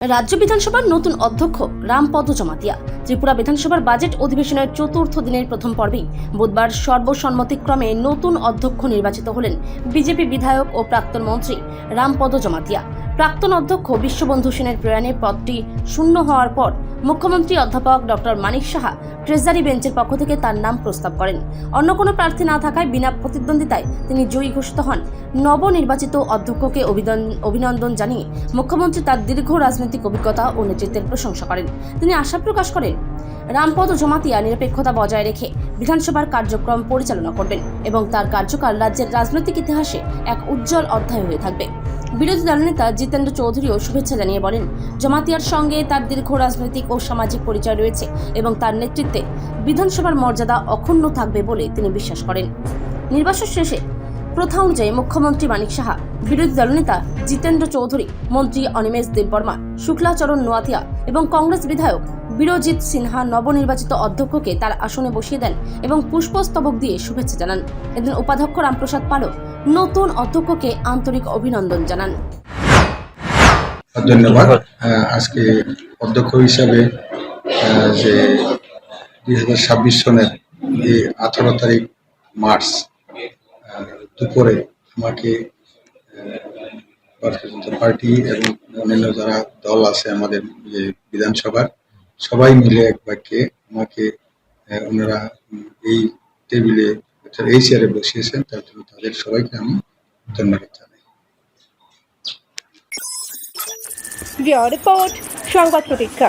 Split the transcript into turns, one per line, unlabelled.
রাজ্য বিধানসভার নতুন অধ্যক্ষ রামপদ জমাতিয়া ত্রিপুরা বিধানসভার বাজেট অধিবেশনের চতুর্থ দিনের প্রথম পর্বেই বুধবার সর্বসম্মতিক্রমে নতুন অধ্যক্ষ নির্বাচিত হলেন বিজেপি বিধায়ক ও প্রাক্তন মন্ত্রী রামপদ জমাতিয়া। প্রাক্তন অধ্যক্ষ বিশ্ববন্ধু সেনের প্রয়াণে পদটি শূন্য হওয়ার পর মুখ্যমন্ত্রী অধ্যাপক ডক্টর মানিক সাহা ট্রেজারি বেঞ্চের পক্ষ থেকে তার নাম প্রস্তাব করেন। অন্য কোনো প্রার্থী না থাকায় বিনা প্রতিদ্বন্দ্বিতায় তিনি জয়ী ঘোষিত হন। নবনির্বাচিত অধ্যক্ষকে অভিনন্দন জানিয়ে মুখ্যমন্ত্রী তার দীর্ঘ রাজনৈতিক অভিজ্ঞতা ও নেতৃত্বের প্রশংসা করেন। তিনি আশা প্রকাশ করেন, রামপদ জমাতিয়া নিরপেক্ষতা বজায় রেখে বিধানসভার কার্যক্রম পরিচালনা করবেন এবং তার কার্যকাল রাজ্যের রাজনৈতিক ইতিহাসে এক উজ্জ্বল অধ্যায় হয়ে থাকবে। বিরোধী দলনেতা জিতেন্দ্র চৌধুরীও শুভেচ্ছা জানিয়ে বলেন, জমাতিয়ার সঙ্গে তার দীর্ঘ রাজনৈতিক ও সামাজিক পরিচয় রয়েছে এবং তার নেতৃত্বে বিধানসভার মর্যাদা অক্ষুণ্ণ থাকবে বলে তিনি বিশ্বাস করেন। নির্বাচন শেষে প্রথা অনুযায়ী মুখ্যমন্ত্রী মানিক সাহা, বিরোধী দলনেতা জিতেন্দ্র চৌধুরী, মন্ত্রী অনিমেষ দেববর্মা, শুক্লাচরণ নোয়াতিয়া এবং কংগ্রেস বিধায়ক বিরজিৎ সিনহা নবনির্বাচিত অধ্যক্ষকে তার আসনে বসিয়ে দেন এবং পুষ্পস্তবক দিয়ে শুভেচ্ছা জানান। এদিন উপাধ্যক্ষ রামপ্রসাদ পালও নতুন অধ্যক্ষকে আন্তরিক অভিনন্দন জানান।
ধন্যবাদ। আজকে অধ্যক্ষ হিসাবে যে 2026 সনের 18 তারিখ মার্চ দুপুরে আমাকে ভারতীয় জনতা পার্টি এবং অন্যান্য যারা দল আছে আমাদের যে বিধানসভার সবাই মিলে এক বাক্যে আমাকে ওনারা এই টেবিলে এই চেয়ারে বসিয়েছেন, তার জন্য তাদের সবাইকে আমি ধন্যবাদ জানাই।
রিপোর্ট সংবাদ প্রতীক্ষা।